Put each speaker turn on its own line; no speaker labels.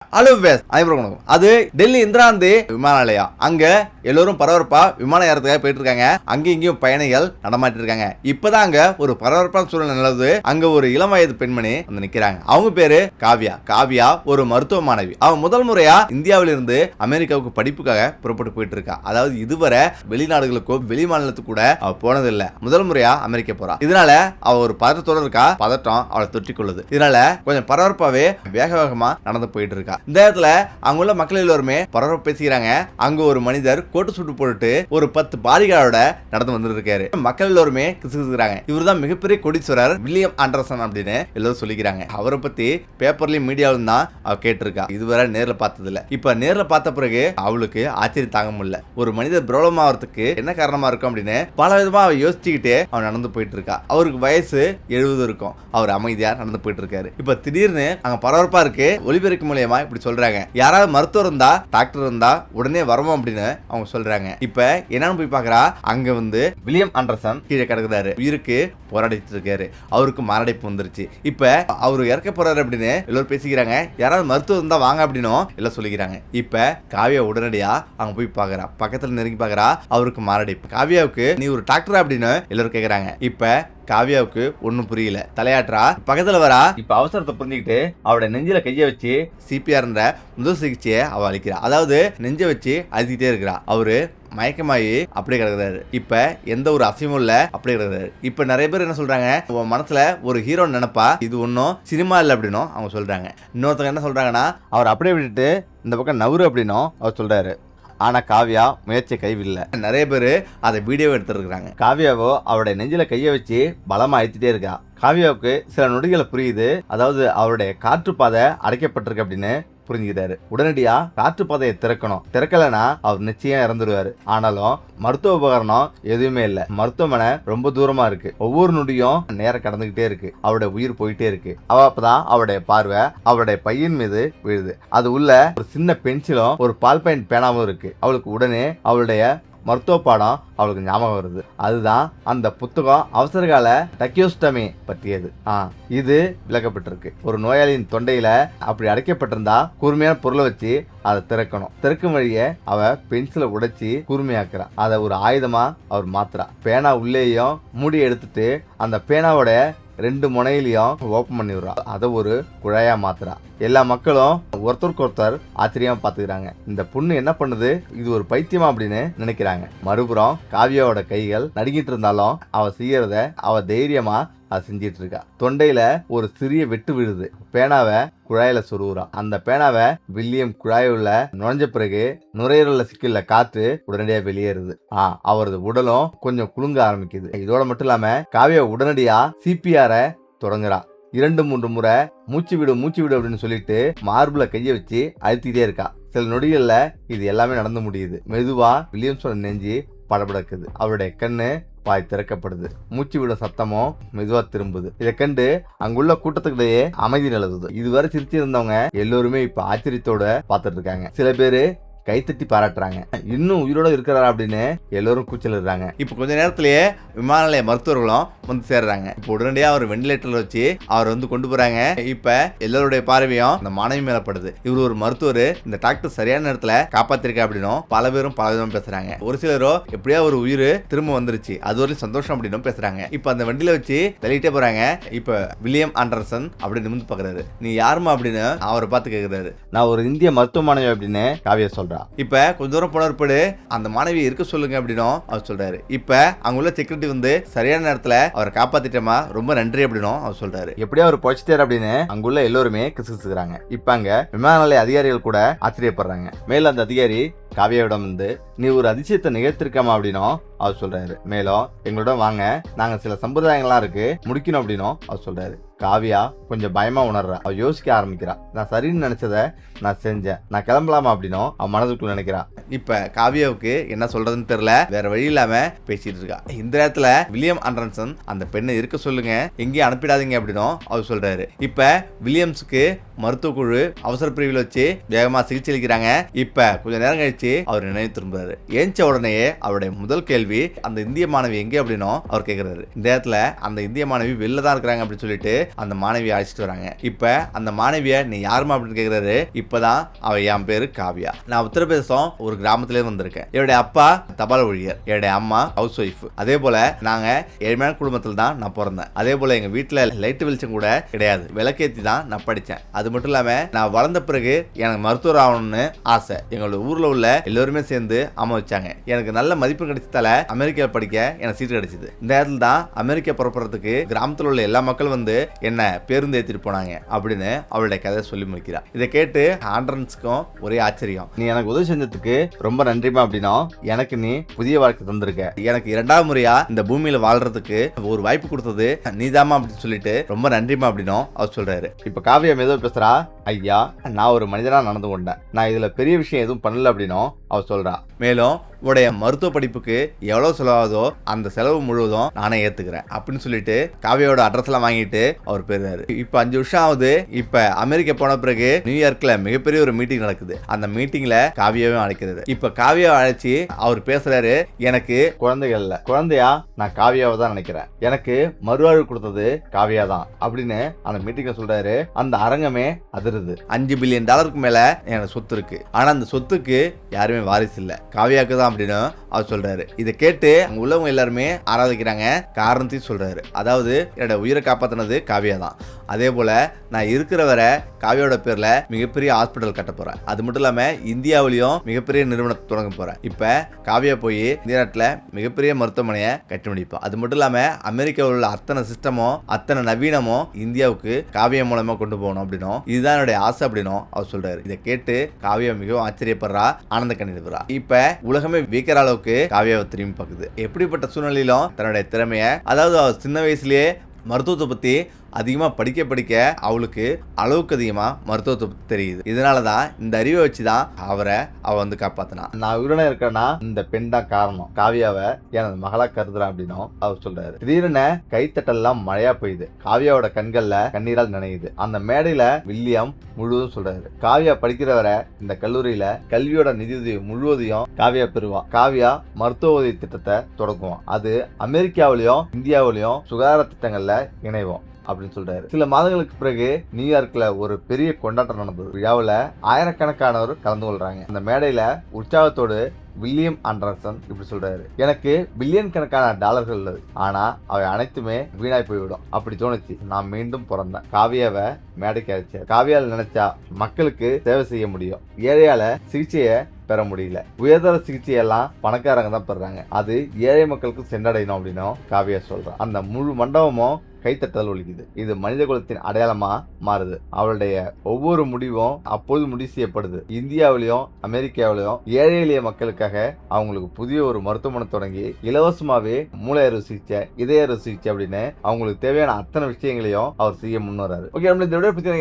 Hello ways அனைவருக்கும் அது டெல்லி இந்திரா காந்தி விமான நிலையம். அங்க எல்லோரும் பரபரப்பா விமான ஏறதுக்காக போயிட்டு இருக்காங்க. அங்கேயும் இங்கேயும் பயணிகள் நடமாட்டிட்டு இருக்காங்க. இப்பதான் அங்க ஒரு பரபரப்பான சூழ்நிலை நிலவுது. அங்க ஒரு இளம் வயது பெண்மணி வந்து நிக்கிறாங்க. அவங்க பேரு காவ்யா. காவ்யா ஒரு மருத்துவ மாணவி. அவன் முதல் முறையா இந்தியாவில இருந்து அமெரிக்காவுக்கு படிப்புக்காக புறப்பட்டு போயிட்டு இருக்கா. அதாவது இதுவரை வெளிநாடுகளுக்கோ வெளி மாநிலத்துக்கு கூட அவ போனதில்லை. முதல் முறையா அமெரிக்கா போறா. இதனால அவ ஒரு பதட்டத்தோட இருக்கா. பதட்டம் அவளை தொற்றிக் கொள்ளுது. இதனால கொஞ்சம் பரபரப்பாவே வேக வேகமா நடந்து போயிட்டு இருக்கா. இந்த இடத்துல அங்க உள்ள மக்கள் எல்லாருமே பரபரப்பு பேசிக்கிறாங்க. அங்க ஒரு மனிதர் கோட்டு சுட்டு போட்டு ஒரு 10 பாடிகாரோட நடந்து வந்துட்டு இருக்காரு. மக்கள் எல்லாருமே கிசுகிசுறாங்க. இவர்தான் மிகப்பெரிய கோடீஸ்வரர் வில்லியம் ஆண்டர்சன் அப்படின்னு எல்லாரும் சொல்லிக்கிறாங்க. அவரை பத்தி பேப்பர்லயும் மீடியாவிலும் தான் அவ கேட்டிருக்கா. இதுவரை நேர்ல பார்த்தது இல்ல. இப்ப நேர்ல பார்த்த பிறகு அவளுக்கு ஆச்சரியம் தாங்க முடியல. ஒரு மனிதர் பிரபலம் ஆகிறதுக்கு என்ன காரணமா இருக்கும் அப்படின்னு பல விதமா அவ யோசிச்சுக்கிட்டே அவன் நடந்து போயிட்டு இருக்கா. அவருக்கு வயசு 70 இருக்கும். அவர் அமைதியா நடந்து போயிட்டு இருக்காரு. இப்ப திடீர்னு அங்க பரபரப்பா இருக்கு. ஒலிபெருக்கு மூலியமா இப்படி சொல்றாங்க, யாராவது மருத்துவர் இருந்தா டாக்டர் இருந்தா உடனே வரவும் அப்படின்னு அவங்க சொல்றாங்க. இப்ப என்னன்னு போய் பாக்குறா. அங்க வந்து வில்லியம் ஆண்டர்சன் கீழே கிடக்குறாரு. உயிருக்கு போராடிட்டு இருக்காரு. அவருக்கு மாரடைப்பு வந்துருச்சு. இப்ப அவரு இறக்க போறாரு அப்படின்னு எல்லாரும் பேசிக்கிறாங்க. யாராவது மருத்துவர் இருந்தா வாங்க அப்படின்னு எல்லாம் சொல்லிக்கிறாங்க. இப்ப காவியா உடனடியா அங்க போய் பாக்குறா. பக்கத்துல நெருங்கி பாக்குறா. அவருக்கு மாரடைப்பு. காவியாவுக்கு நீ ஒரு டாக்டர் அப்படின்னு எல்லாரும் கேக்குறாங்க. இப்ப காவியாவுக்கு ஒன்னும் புரியல. தலையாற்றா. பக்கத்துல வரா. இப்ப அவசரத்தை புரிஞ்சுக்கிட்டு அவட நெஞ்சில கைய வச்சு சிபிஆர் முதல் சிகிச்சையை அவ அளிக்கிறா. அதாவது நெஞ்ச வச்சு அழுத்திட்டே இருக்கிறா. அவரு மயக்கமாயி அப்படியே கிடக்குறாரு. இப்ப எந்த ஒரு அசையும் இல்ல, அப்படியே கிடக்குறாரு. இப்ப நிறைய பேர் என்ன சொல்றாங்க, உன் மனசுல ஒரு ஹீரோ நினைப்பா, இது ஒன்னும் சினிமா இல்ல அப்படின்னு அவங்க சொல்றாங்க. இன்னொருத்தங்க என்ன சொல்றாங்கன்னா, அவர் அப்படியே விட்டுட்டு இந்த பக்கம் நவரு அப்படின்னும் அவர் சொல்றாரு. ஆனா காவ்யா முயற்சி கைவில்லை. நிறைய பேரு அதை வீடியோ எடுத்துருக்காங்க. காவ்யாவோ அவருடைய நெஞ்சில கைய வச்சு பலமா அழுத்திட்டே இருக்கா. காவ்யாவுக்கு சில நொடிகளை புரியுது. அதாவது அவருடைய காற்றுப்பாதை அடைக்கப்பட்டிருக்கு அப்படின்னு புரிஞ்சுக்கிட்டாரு. உடனடியா காற்றுப்பாதையை திறக்கணும். திறக்கலனா அவர் நிச்சயம் இறந்துருவாரு. ஆனாலும் மருத்துவ உபகரணம் எதுவுமே இல்ல. மருத்துவமனை ரொம்ப தூரமா இருக்கு. ஒவ்வொரு நொடியும் நேரம் கடந்துகிட்டே இருக்கு. அவருடைய உயிர் போயிட்டே இருக்கு. அப்பதான் அவருடைய பார்வை அவருடைய பையன் மீது விழுது. அது உள்ள ஒரு சின்ன பென்சிலும் ஒரு பால் பாயிண்ட் பேனாவும் இருக்கு. அவளுக்கு உடனே அவளுடைய மருத்துவ பாடம் அவளுக்கு ஞாபகம் வருது. அதுதான் அந்த புத்தகம் அவசரகால டக்கியோஸ்டமி பற்றியது. இது விளக்கப்பட்டிருக்கு. ஒரு நோயாளியின் தொண்டையில அப்படி அடைக்கப்பட்டிருந்தா கூர்மையான பொருளை வச்சு அதை திறக்கணும். திறக்கும் வழிய அவ பென்சிலை உடைச்சி கூர்மையாக்குறா. அதை ஒரு ஆயுதமா அவர் மாத்துறா. பேனா உள்ளேயும் மூடி எடுத்துட்டு அந்த பேனாவோட 2 முனையிலையும் ஓப்பன் பண்ணி விடுறா. அதை ஒரு குழாயா மாத்துறா. எல்லா மக்களும் ஒருத்தருக்கு ஒருத்தர் ஆச்சரியமா பாத்துக்கிறாங்க. இந்த பொண்ணு என்ன பண்ணுது, இது ஒரு பைத்தியமா அப்படின்னு நினைக்கிறாங்க. மறுபுறம் காவ்யாவோட கைகள் நடுங்கிட்டு இருந்தாலும் அவ செய்யறத அவ தைரியமா அதை செஞ்சிட்டு இருக்கா. தொண்டையில ஒரு சிறிய வெட்டு விழுது. பேனாவை குழாயில சொருவுறா. அந்த பேனாவை வில்லியம் குழாயுள்ள நுழைஞ்ச பிறகு நுரையீரல்ல சிக்கல காற்று உடனடியா வெளியேறுது. அவரது உடலும் கொஞ்சம் குலுங்க ஆரம்பிக்குது. இதோட மட்டும் இல்லாம காவியா உடனடியா சிபிஆர தொடங்குறா. 2-3 முறை மூச்சு விடு அப்படின்னு சொல்லிட்டு மார்புல கைய வச்சு அழுத்திட்டே இருக்கா. சில நொடிகள்ல இது எல்லாமே நடந்து முடியுது. மெதுவா வில்லியம்ஸோட நெஞ்சு படபடக்குது. அவருடைய கண்ணு பாய் திறக்கப்படுது. மூச்சு விடும் சத்தமும் மெதுவா திரும்புது. இதை கண்டு அங்குள்ள கூட்டத்துக்கிடையே அமைதி நிலவுது. இதுவரை சிரிச்சு இருந்தவங்க எல்லோருமே இப்ப ஆச்சரியத்தோட பாத்துட்டு இருக்காங்க. சில பேரு கைத்தட்டி பாராட்டுறாங்க. இன்னும் உயிரோட இருக்கிறாரா அப்படின்னு எல்லாரும் கூச்சலிடுறாங்க. இப்ப கொஞ்ச நேரத்திலேயே விமான நிலைய மருத்துவர்களும் வந்து சேர்றாங்க. இப்ப உடனடியா அவர் வெண்டிலேட்டர்ல வச்சு அவர் வந்து கொண்டு போறாங்க. இப்ப எல்லாருடைய பார்வையும் அந்த மாணவி மேலப்படுது. இவர் ஒரு மருத்துவர், இந்த டாக்டர் சரியான நேரத்துல காப்பாத்திருக்கா அப்படின்னும் பல பேரும் பல விதமா பேசுறாங்க. ஒரு சிலரோ எப்படியா ஒரு உயிர் திரும்ப வந்துருச்சு, அது ஒரு சந்தோஷம் அப்படின்னு பேசுறாங்க. இப்ப அந்த வண்டியில வச்சு தள்ளிட்டே போறாங்க. இப்ப வில்லியம் ஆண்டர்சன் அப்படி நிமிர்ந்து பாக்குறாரு. நீ யாருமா அப்படின்னு அவரை பார்த்து கேக்குறாரு. நான் ஒரு இந்திய மருத்துவ மாணவி அப்படின்னு காவியா சொல்றா. இப்ப கொஞ்ச தூரம் போனப்படு அந்த மாணவியை இருக்க சொல்லுங்க அப்படின்னும் அவர் சொல்றாரு. இப்ப அங்க உள்ள செக்யூரிட்டி வந்து சரியான நேரத்துல அவரை காப்பாத்திட்டமா, ரொம்ப நன்றி அப்படின்னும் அவர் சொல்றாரு. எப்படியா அவர் பொழைச்சிட்டாரு அப்படின்னு அங்குள்ள எல்லோருமே கிசுகிசுறாங்க. இப்ப அங்க விமான நிலைய அதிகாரிகள் கூட ஆச்சரியப்படுறாங்க. மேல அந்த அதிகாரி காவியாவிடம் வந்து நீ ஒரு அதிசயத்தை நிகழ்த்திருக்காமா அப்படின்னும் அவர் சொல்றாரு. மேலும் எங்களோட வாங்க, நாங்க சில சம்பிரதாயங்கள்லாம் இருக்கு முடிக்கணும் அப்படின்னும் அவர் சொல்றாரு. காவியா கொஞ்சம் பயமா உணர்றா. அவ யோசிக்க ஆரம்பிக்கிறா. நான் சரின்னு நினைச்சத நான் செஞ்சேன், நான் கிளம்பலாமா அப்படின்னும் அவன் மனதுக்குள்ள நினைக்கிறா. இப்ப காவியாவுக்கு என்ன சொல்றதுன்னு தெரியல, வேற வழி இல்லாம பேசிட்டு இருக்கா. இந்த நேரத்துல வில்லியம் ஆண்டர்சன் அந்த பெண்ணை இருக்க சொல்லுங்க, எங்கேயும் அனுப்பிடாதீங்க அப்படின்னும் அவர் சொல்றாரு. இப்ப வில்லியம்ஸுக்கு மருத்துவ குழு அவசர பிரிவில் வச்சு வேகமா சிகிச்சை அளிக்கிறாங்க. இப்ப கொஞ்ச நேரம் கழிச்சு கழிச்சு அவர் நினைவு திரும்புறாரு. ஏஞ்ச உடனே அவருடைய முதல் கேள்வி அந்த இந்திய மாணவி எங்க அப்படின்னும் அவர் கேக்குறாரு. இந்த இடத்துல அந்த இந்திய மாணவி வெளில தான் இருக்கிறாங்க அப்படின்னு சொல்லிட்டு அந்த மாணவியை அழைச்சிட்டு வராங்க. இப்ப அந்த மாணவிய நீ யாருமா அப்படின்னு கேக்குறாரு. இப்பதான் அவ என் பேரு காவியா, நான் உத்தரப்பிரதேசம் ஒரு கிராமத்திலே வந்திருக்கேன். என்னுடைய அப்பா தபால் ஊழியர், என்னுடைய அம்மா ஹவுஸ் ஒய்ஃப். அதே போல நாங்க ஏழ்மையான குடும்பத்தில் தான் நான் பிறந்தேன். அதே போல எங்க வீட்டுல லைட் வெளிச்சம் கூட கிடையாது, விளக்கேத்தி தான் நான் படித்தேன். அது மட்டும் இல்லாம நான் வளர்ந்த பிறகு எனக்கு மருத்துவர் ஆகணும்னு ஆசை. எங்களோட ஊர்ல உள்ள எல்லோருமே சேர்ந்து அம வச்சாங்க. எனக்கு நல்ல மதிப்பு கிடைச்சதால அமெரிக்காவில் படிக்க எனக்கு சீட்டு கிடைச்சது. இந்த இடத்துல தான் அமெரிக்கா புறப்படுறதுக்கு கிராமத்தில் உள்ள எல்லா மக்களும் வந்து என்ன பேருந்து ஏற்றிட்டு போனாங்க அப்படின்னு அவளுடைய கதை சொல்லி முடிக்கிறார். இதை கேட்டு ஆண்ட்ரன்ஸ்க்கும் ஒரே ஆச்சரியம். நீ எனக்கு உதவி செஞ்சதுக்கு ரொம்ப நன்றிமா அப்படின்னா, எனக்கு நீ புதிய வாழ்க்கை தந்திருக்க, எனக்கு 2வது முறையா இந்த பூமியில வாழ்றதுக்கு ஒரு வாய்ப்பு கொடுத்தது நீதாமா அப்படின்னு சொல்லிட்டு ரொம்ப நன்றிமா அப்படின்னும் அவர் சொல்றாரு. இப்ப காவியா ஏதோ பேசுறா. ஐயா, நான் ஒரு மனிதனா நடந்து கொண்டேன், நான் இதுல பெரிய விஷயம் எதுவும் பண்ணல அப்படின்னும் அவர் சொல்றா. மேலும் உடைய மருத்துவ படிப்புக்கு எவ்வளவு செலவாகுதோ அந்த செலவு முழுவதும் நானே ஏத்துக்கிறேன் அப்படின்னு சொல்லிட்டு காவியோட அட்ரஸ் எல்லாம் வாங்கிட்டு அவர் போயிடுறாரு. இப்ப 5 வருஷம் ஆகுது. இப்ப அமெரிக்கா போன பிறகு நியூயார்க்ல மிகப்பெரிய ஒரு மீட்டிங் நடக்குது. அந்த மீட்டிங்ல காவியாவையும் அழைக்கிறது. இப்ப காவியாவை அழைச்சி அவர் பேசுறாரு. எனக்கு குழந்தைகள் இல்ல, குழந்தையா நான் காவியாவை தான் நினைக்கிறேன், எனக்கு மறுவாழ்வு கொடுத்தது காவியா தான் அப்படின்னு அந்த மீட்டிங்ல சொல்றாரு. அந்த அரங்கமே அதிருது. $5 பில்லியன் மேல எனக்கு சொத்து இருக்கு, ஆனா அந்த சொத்துக்கு யாருமே வாரிசு இல்ல, காவியாவுக்கு தான் அப்படின்னு அவர் சொல்றாரு. இதை கேட்டு அங்க உள்ளவங்க எல்லாருமே ஆராதிக்கிறாங்க. காரணத்தையும் சொல்றாரு. அதாவது என்னோட உயிரை காப்பாத்தினது காவியா தான். அதே போல நான் இருக்கிற வரை காவியோட பேர்ல மிகப்பெரிய ஹாஸ்பிட்டல் கட்ட போறேன். அது மட்டும் இல்லாம இந்தியாவிலையும் மிகப்பெரிய நிறுவனத்தை தொடங்க போறேன். இப்ப காவியா போய் இந்திய நாட்டுல மிகப்பெரிய மருத்துவமனையை கட்டி முடிப்போம். அது மட்டும் இல்லாம அமெரிக்காவில் உள்ள அத்தனை சிஸ்டமும் அத்தனை நவீனமும் இந்தியாவுக்கு காவியா மூலமா கொண்டு போகணும் அப்படின்னும், இதுதான் என்னுடைய ஆசை அப்படின்னும் அவர் சொல்றாரு. இதை கேட்டு காவியா மிகவும் ஆச்சரியப்படுறா, ஆனந்த கண்ணீர். இப்ப உலகமே வியக்கிற அளவுக்கு காவியாவை திரும்பி பார்க்குது. எப்படிப்பட்ட சூழ்நிலையிலும் தன்னுடைய திறமைய, அதாவது அவர் சின்ன வயசுலயே மருத்துவத்தை பத்தி அதிகமா படிக்க அவளுக்கு அளவுக்கு அதிகமா மருத்துவத்தை பத்தி தெரியுது. இதனாலதான் இந்த அறிவை வச்சுதான் அவ வந்து காப்பாத்தினா. நான் உயிரின இருக்கேன்னா இந்த பெண் தான் காரணம், காவியாவை எனது மகளா கருதுறேன் அப்படின்னும் அவர் சொல்றாரு. திடீர்னு கைத்தட்டெல்லாம் மழையா பெய்யுது. காவியாவோட கண்கள்ல கண்ணீரால் நினையுது. அந்த மேடையில வில்லியம் முழுவதும் சொல்றாரு, காவியா படிக்கிற வரை இந்த கல்லூரியில கல்வியோட நிதி முழுவதையும் காவியா பெறுவா. காவியா மருத்துவ உதவி திட்டத்தை தொடங்குவோம். அது அமெரிக்காவிலையும் இந்தியாவிலையும் சுகாதார திட்டங்கள்ல இணைவோம் அப்படின்னு சொல்றாரு. சில மாதங்களுக்கு பிறகு நியூயார்க்ல ஒரு பெரிய கொண்டாட்டம் நடந்தது. விழாவில் ஆயிரக்கணக்கானவர் கலந்து கொள்றாங்க. அந்த மேடையில உற்சாகத்தோடு வில்லியம் ஆண்டர்சன் இப்படி சொல்றாரு, எனக்கு பில்லியன் கணக்கான டாலர்கள் உள்ளது, ஆனா அவை அனைத்துமே வீணாய் போய்விடும். அப்படி தோணுச்சு, நான் மீண்டும் பிறந்தேன். காவியாவை மேடைக்கு அழைச்சார். காவியால நினைச்சா மக்களுக்கு சேவை செய்ய முடியும், ஏழையால சிகிச்சையை பெற முடியல. உயர்தர சிகிச்சையெல்லாம் பணக்காரங்க தான் பெறாங்க, அது ஏழை மக்களுக்கு சென்றடையணும் அப்படின்னு காவியா சொல்றான். அந்த முழு மண்டபமும் கைத்தட்டல் ஒலிக்குது. இது மனித குலத்தின் அடையாளமா மாறுது. அவளுடைய ஒவ்வொரு முடிவும் அப்போது முடிவு செய்யப்படுது. இந்தியாவிலையும் அமெரிக்காவிலையும் ஏழை எளிய மக்களுக்காக அவங்களுக்கு புதிய ஒரு மருத்துவமனை தொடங்கி இலவசமாவே மூளை அறுவை சிகிச்சை, இதய அறுவை சிகிச்சை அப்படின்னு அவங்களுக்கு தேவையான அத்தனை விஷயங்களையும் அவர் செய்ய முன்வராரு. ஓகே, நம்ம இந்த வீடியோ பத்தி